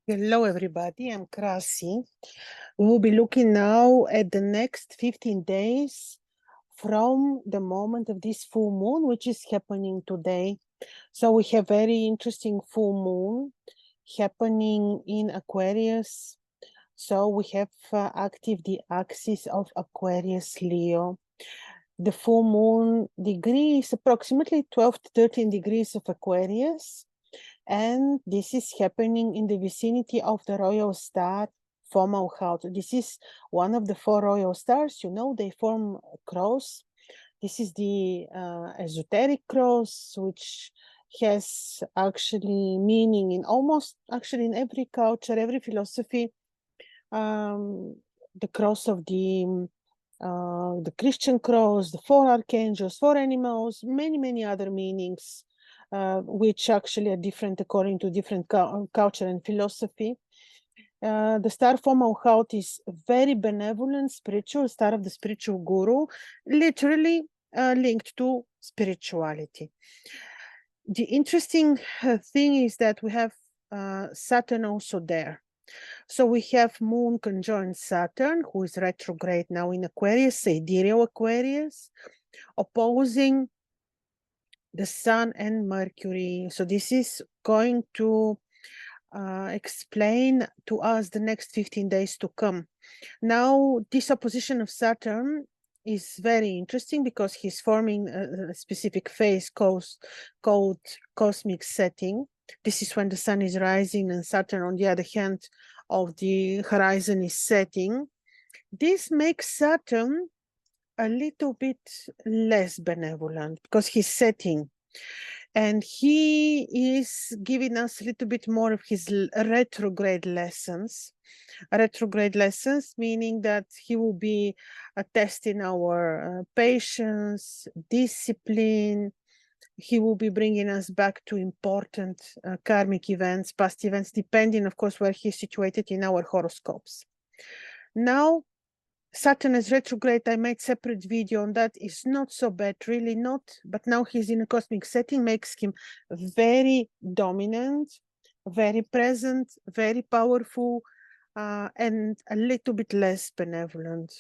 Hello, everybody. I'm Krasi. We'll be looking now at the next 15 days from the moment of this full moon, which is happening today. So we have very interesting full moon happening in Aquarius. So we have active the axis of Aquarius Leo. The full moon degree is approximately 12 to 13 degrees of Aquarius. And this is happening in the vicinity of the royal star Fomalhaut. This is one of the four royal stars. You know, they form cross. This is the esoteric cross, which has actually meaning in almost actually in every culture, every philosophy. The cross of the Christian cross, the four archangels, four animals, many other meanings, which actually are different according to different culture and philosophy. The star Fomalhaut is very benevolent, spiritual, star of the spiritual guru, literally linked to spirituality. The interesting thing is that we have Saturn also there. So we have Moon conjoined Saturn, who is retrograde now in Aquarius, sidereal Aquarius, opposing the Sun and Mercury. So this is going to explain to us the next 15 days to come. Now, this opposition of Saturn is very interesting because he's forming a specific phase called cosmic setting. This is when the sun is rising and Saturn, on the other hand, of the horizon is setting. This makes Saturn a little bit less benevolent because he's setting. And he is giving us a little bit more of his retrograde lessons. Retrograde lessons, meaning that he will be testing our patience, discipline. He will be bringing us back to important karmic events, past events, depending, of course, where he's situated in our horoscopes. Now, Saturn is retrograde. I made separate video on that. It's not so bad, really not. But now he's in a cosmic setting, makes him very dominant, very present, very powerful, and a little bit less benevolent.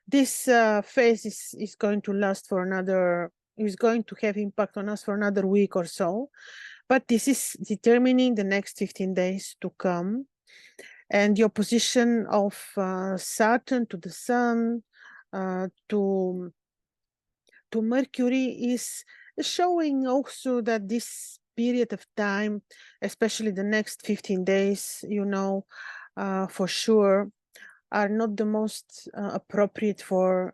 This phase is going to last for another, is going to have impact on us for another week or so. But this is determining the next 15 days to come. And the opposition of Saturn to the Sun, to Mercury is showing also that this period of time, especially the next 15 days, you know, for sure, are not the most appropriate for,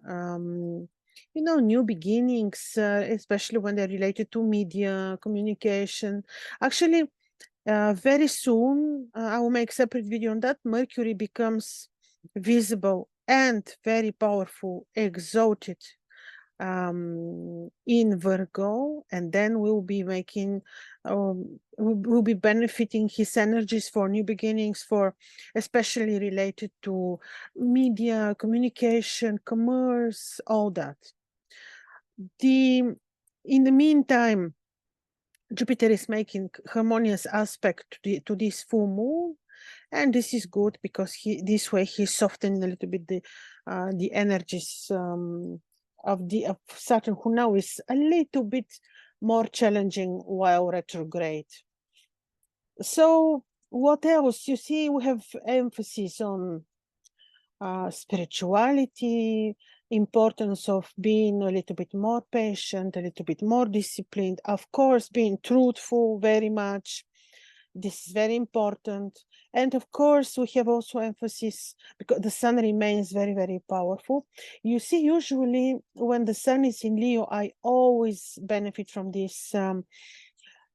you know, new beginnings, especially when they're related to media, communication. Actually, very soon, I will make a separate video on that. Mercury becomes visible and very powerful, exalted in Virgo, and then we'll be making, we'll be benefiting his energies for new beginnings, for especially related to media, communication, commerce, all that. In the meantime, Jupiter is making harmonious aspect to this full moon, and this is good because this way he's softening a little bit the energies of Saturn, who now is a little bit more challenging while retrograde. So what else? You see, we have emphasis on spirituality, importance of being a little bit more patient, a little bit more disciplined, of course, being truthful very much. This is very important. And of course, we have also emphasis because the sun remains very powerful. You see, usually when the sun is in Leo, I always benefit from this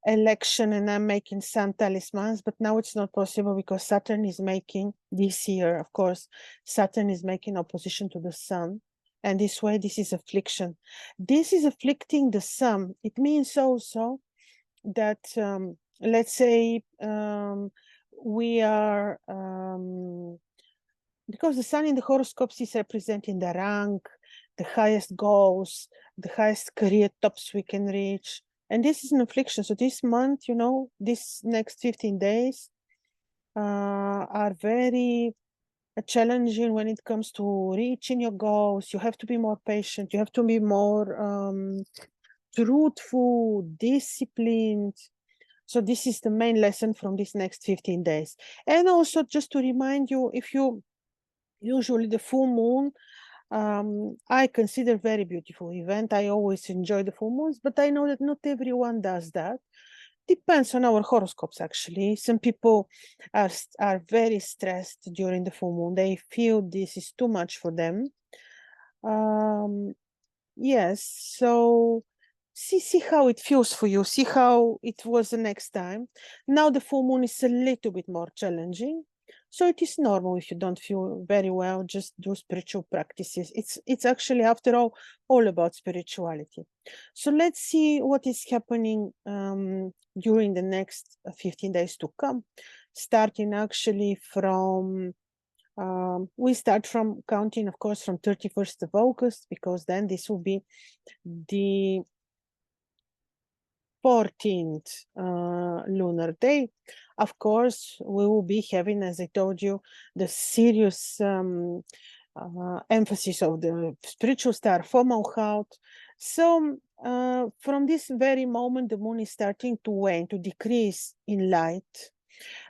election, and I'm making sun talismans, but now it's not possible because Saturn is making, this year, of course, Saturn is making opposition to the sun. And this way, this is affliction. This is afflicting the sun. It means also that, let's say, we are, because the sun in the horoscopes is representing the rank, the highest goals, the highest career tops we can reach. And this is an affliction. So this month, you know, this next 15 days, are very challenging when it comes to reaching your goals. You have to be more patient. You have to be more truthful, disciplined. So this is the main lesson from this next 15 days. And also just to remind you, if you usually the full moon, I consider very beautiful event. I always enjoy the full moons, but I know that not everyone does that. Depends on our horoscopes, actually. Some people are very stressed during the full moon. They feel this is too much for them. Yes, so see how it feels for you. See how it was the next time. Now the full moon is a little bit more challenging. So it is normal if you don't feel very well, just do spiritual practices. It's actually, after all about spirituality. So let's see what is happening during the next 15 days to come, starting actually from we start from counting, of course, from 31st of August, because then this will be the 14th lunar day. Of course, we will be having, as I told you, the serious emphasis of the spiritual star Fomalhaut. So from this very moment, the moon is starting to wane, to decrease in light.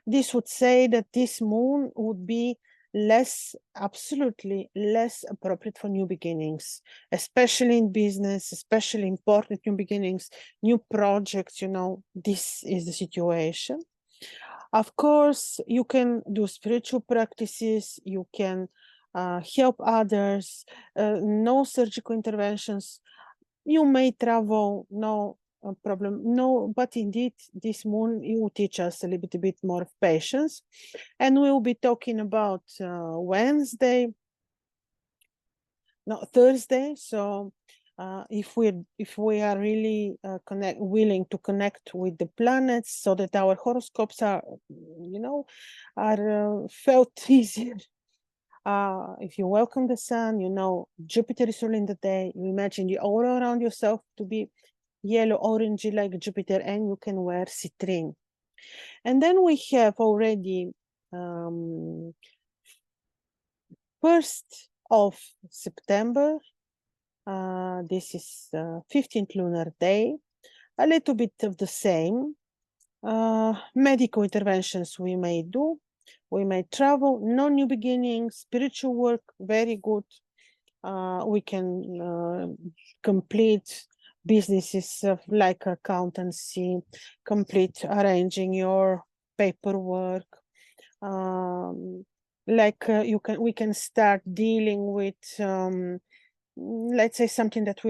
This would say that this moon would be absolutely less appropriate for new beginnings, especially in business, especially important new beginnings, new projects. This is the situation. Of course, you can do spiritual practices, you can help others, no surgical interventions. You may travel, no problem, no, but indeed this moon will teach us a little bit more of patience. And we'll be talking about Thursday. So if we are really willing to connect with the planets, so that our horoscopes are felt easier. If you welcome the sun, Jupiter is ruling the day. You imagine the aura around yourself to be yellow, orangey like Jupiter, and you can wear citrine. And then we have already 1st of September. This is 15th lunar day. A little bit of the same. Medical interventions we may do. We may travel, no new beginnings, spiritual work, very good. We can complete businesses like accountancy, complete arranging your paperwork. We can start dealing with, let's say, something that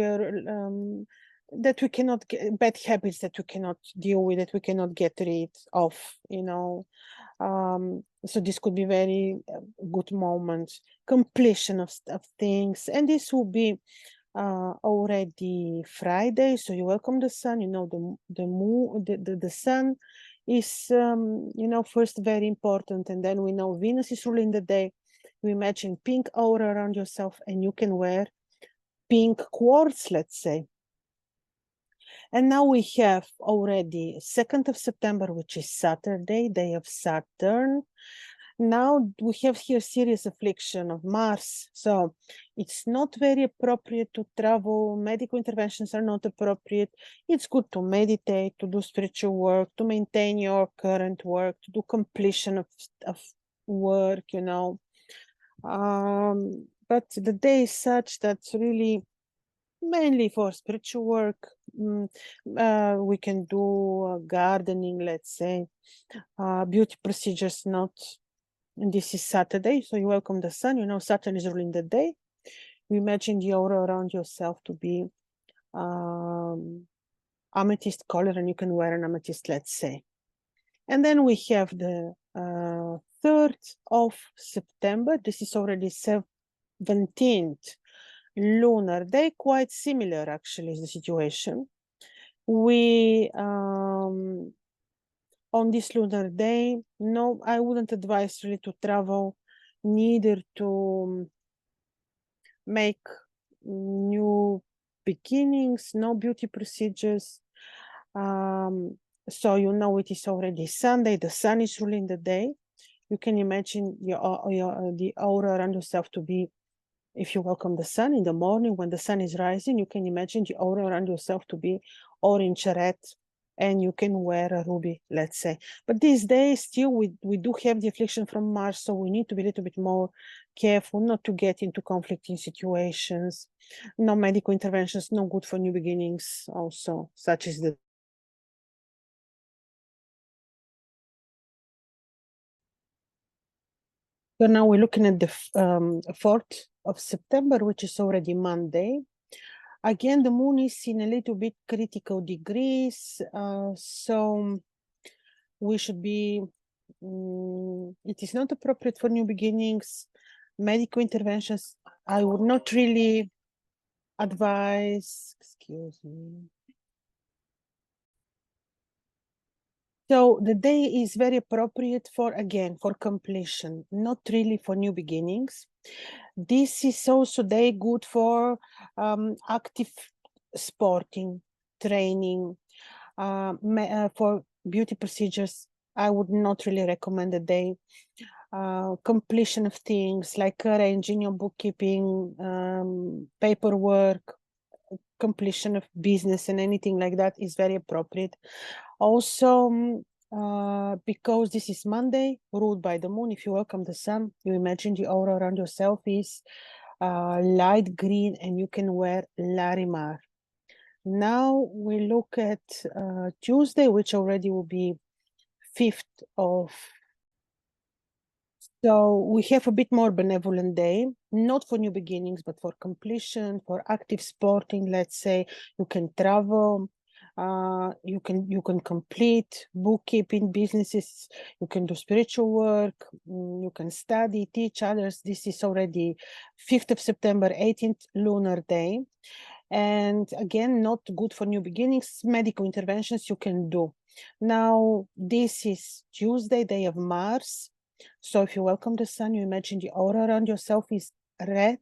that we cannot get, bad habits that we cannot deal with, that we cannot get rid of, so this could be very good moment, completion of things. And this will be already Friday, so you welcome the sun. The moon, the sun is first very important, and then we know Venus is ruling the day. You imagine pink aura around yourself, and you can wear pink quartz, let's say. And now we have already 2nd of September, which is Saturday, day of Saturn. Now we have here serious affliction of Mars. So it's not very appropriate to travel. Medical interventions are not appropriate. It's good to meditate, to do spiritual work, to maintain your current work, to do completion of work, But the day is such that really mainly for spiritual work. We can do gardening, let's say, beauty procedures, not. And this is Saturday, so you welcome the sun. Saturn is ruling the day. You imagine the aura around yourself to be amethyst color, and you can wear an amethyst, let's say. And then we have the 3rd of September. This is already 17th lunar day, quite similar actually is the situation. We on this lunar day, no, I wouldn't advise really to travel, neither to make new beginnings, no beauty procedures. So it is already Sunday, the sun is ruling the day. You can imagine the aura around yourself to be, if you welcome the sun in the morning when the sun is rising, you can imagine the aura around yourself to be orange, red, and you can wear a ruby, let's say. But these days, still, we do have the affliction from Mars, so we need to be a little bit more careful not to get into conflicting situations. No medical interventions, no good for new beginnings also, such as the So now we're looking at the 4th of September, which is already Monday. Again, the moon is in a little bit critical degrees, so we should be, it is not appropriate for new beginnings. Medical interventions, I would not really advise, excuse me. So the day is very appropriate for, again, for completion, not really for new beginnings. This is also day good for active sporting, training, for beauty procedures. I would not really recommend a day. Completion of things like arranging your bookkeeping, paperwork, completion of business and anything like that is very appropriate. Also, because this is Monday, ruled by the moon, if you welcome the sun, you imagine the aura around yourself is light green and you can wear Larimar. Now we look at Tuesday, which already will be 5th of. So we have a bit more benevolent day, not for new beginnings, but for completion, for active sporting, let's say. You can travel, you can complete bookkeeping businesses, you can do spiritual work, you can study, teach others. This is already 5th of September, 18th lunar day. And again, not good for new beginnings. Medical interventions you can do. Now, this is Tuesday, day of Mars. So if you welcome the sun, you imagine the aura around yourself is red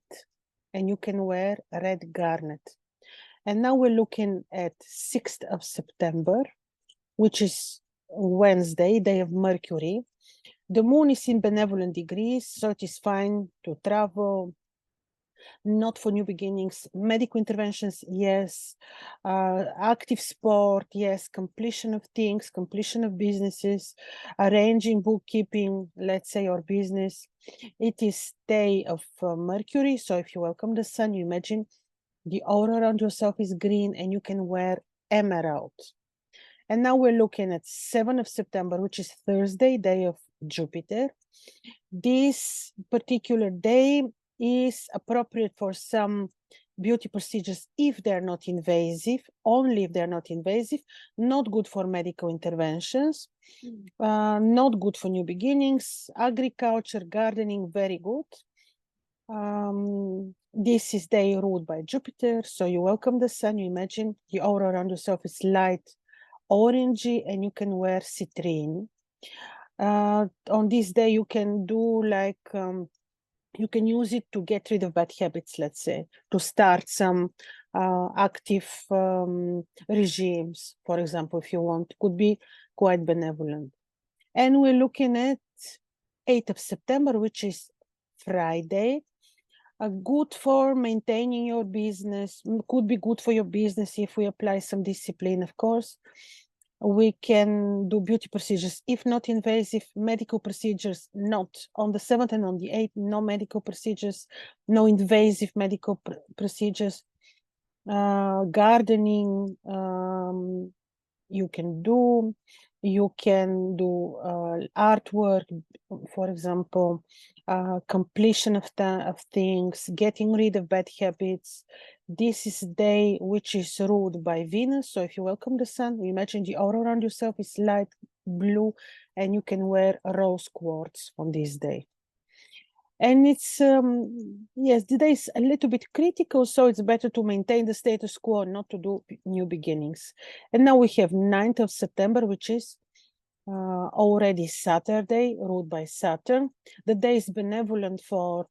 and you can wear red garnet. And now we're looking at 6th of September, which is Wednesday, day of Mercury. The moon is in benevolent degrees, so it is fine to travel, not for new beginnings. Medical interventions, yes. Active sport, yes. Completion of things, completion of businesses, arranging bookkeeping, let's say, or business. It is day of Mercury, so if you welcome the sun, you imagine the aura around yourself is green and you can wear emerald. And now we're looking at 7th of September, which is Thursday, day of Jupiter. This particular day is appropriate for some beauty procedures if they're not invasive, only if they're not invasive, not good for medical interventions, not good for new beginnings, agriculture, gardening, very good. This is day ruled by Jupiter, so you welcome the sun, you imagine the aura around yourself is light orangey and you can wear citrine. On this day you can do like you can use it to get rid of bad habits, let's say, to start some active regimes, for example, if you want. Could be quite benevolent. And we're looking at 8th of September, which is Friday. Good for maintaining your business, could be good for your business if we apply some discipline, of course. We can do beauty procedures, if not invasive, medical procedures, not. On the 7th and on the 8th, no medical procedures, no invasive medical procedures. Gardening, you can do artwork, for example, completion of things, getting rid of bad habits. This is a day which is ruled by Venus, so if you welcome the sun, imagine the aura around yourself is light blue and you can wear rose quartz on this day. And it's, yes, the day is a little bit critical, so it's better to maintain the status quo, not to do new beginnings. And now we have 9th of September, which is already Saturday, ruled by Saturn. The day is benevolent for,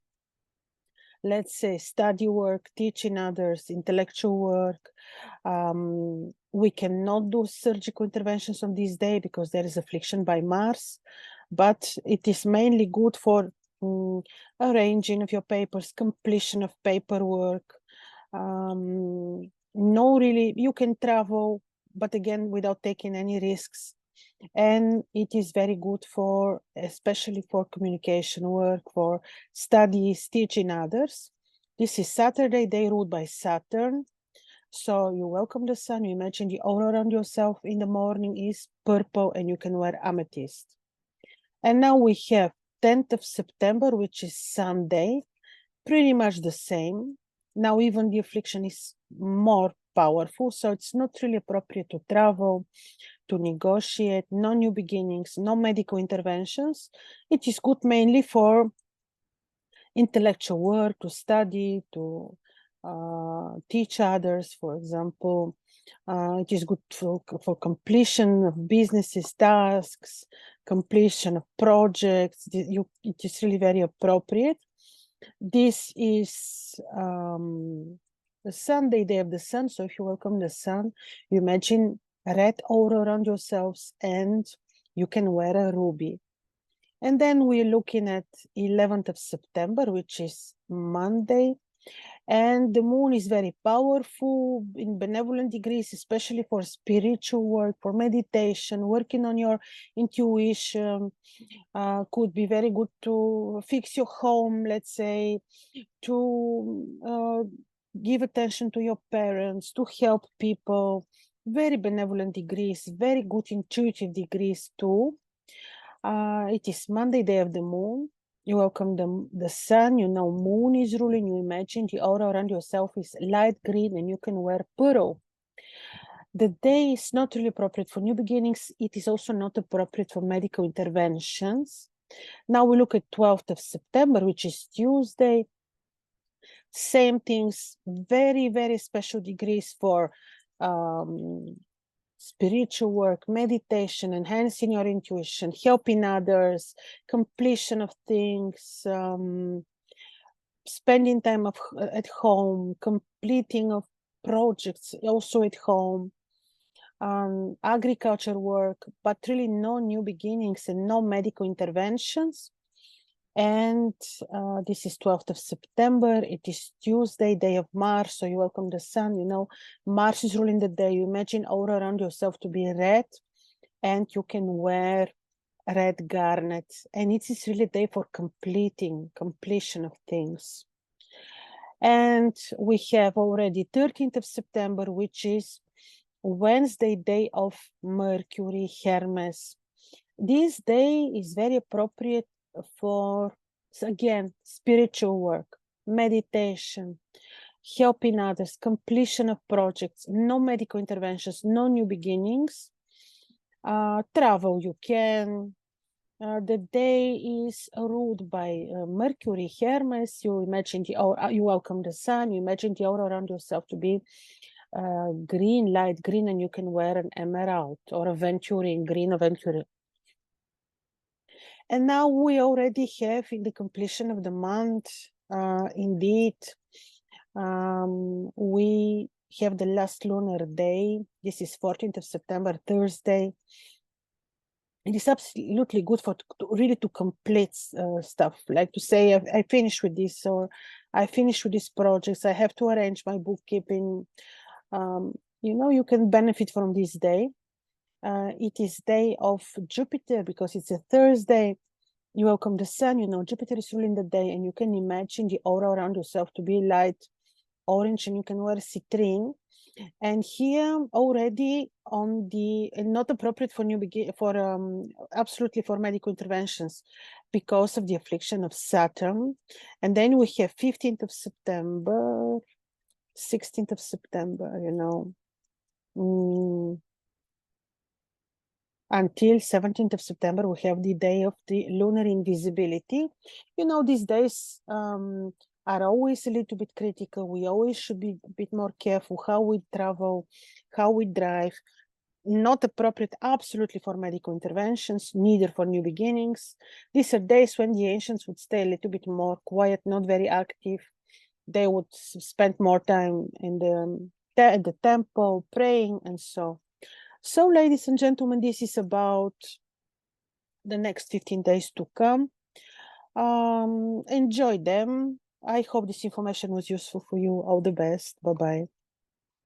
let's say, study work, teaching others, intellectual work. We cannot do surgical interventions on this day because there is affliction by Mars. but it is mainly good for arranging of your papers, completion of paperwork. No, really, you can travel, but again, without taking any risks. And it is very good for, especially for communication work, for studies, teaching others. This is Saturday, day ruled by Saturn. So you welcome the sun, you imagine the aura around yourself in the morning is purple and you can wear amethyst. And now we have 10th of September, which is Sunday, pretty much the same. Now even the affliction is more powerful, so it's not really appropriate to travel, to negotiate, no new beginnings, no medical interventions. It is good mainly for intellectual work, to study, to teach others, for example. It is good for completion of businesses, tasks, completion of projects. It is really very appropriate. This is the Sunday, day of the sun. So if you welcome the sun, you imagine a red aura around yourselves and you can wear a ruby. And then we're looking at 11th of September, which is Monday. And the moon is very powerful in benevolent degrees, especially for spiritual work, for meditation, working on your intuition. Could be very good to fix your home, let's say, to give attention to your parents, to help people. Very benevolent degrees, very good intuitive degrees too. It is Monday, day of the moon. You welcome the sun, you know moon is ruling, you imagine the aura around yourself is light green and you can wear pearl. The day is not really appropriate for new beginnings. It is also not appropriate for medical interventions. Now we look at 12th of September, which is Tuesday. Same things, very, very special degrees for spiritual work, meditation, enhancing your intuition, helping others, completion of things, spending time at home, completing of projects also at home, agriculture work, but really no new beginnings and no medical interventions. And this is 12th of September. It is Tuesday, day of Mars. So you welcome the sun. You know, Mars is ruling the day. You imagine aura around yourself to be red, and you can wear red garnet. And it is really a day for completion of things. And we have already 13th of September, which is Wednesday, day of Mercury, Hermes. This day is very appropriate for, again, spiritual work, meditation, helping others, completion of projects, no medical interventions, no new beginnings. Travel you can. The day is ruled by Mercury, Hermes. You imagine you welcome the sun. You imagine the aura around yourself to be green, light green, and you can wear an emerald or aventurine, green aventurine. And now we already have in the completion of the month, indeed, we have the last lunar day. This is 14th of September, Thursday. It is absolutely good for really to complete stuff, like to say, I finished with this, or I finished with these projects. I have to arrange my bookkeeping. You know, you can benefit from this day. It is day of Jupiter because it's a Thursday. You welcome the sun, you know, Jupiter is ruling the day, and you can imagine the aura around yourself to be light orange, and you can wear citrine. And here already on the, not appropriate for absolutely for medical interventions because of the affliction of Saturn. And then we have 15th of September, 16th of September, you know. Until 17th of September, we have the day of the lunar invisibility. You know, these days are always a little bit critical. We always should be a bit more careful how we travel, how we drive. Not appropriate absolutely for medical interventions, neither for new beginnings. These are days when the ancients would stay a little bit more quiet, not very active. They would spend more time in the temple, praying, and so. So, ladies and gentlemen, this is about the next 15 days to come. Enjoy them. I hope this information was useful for you. All the best. Bye-bye.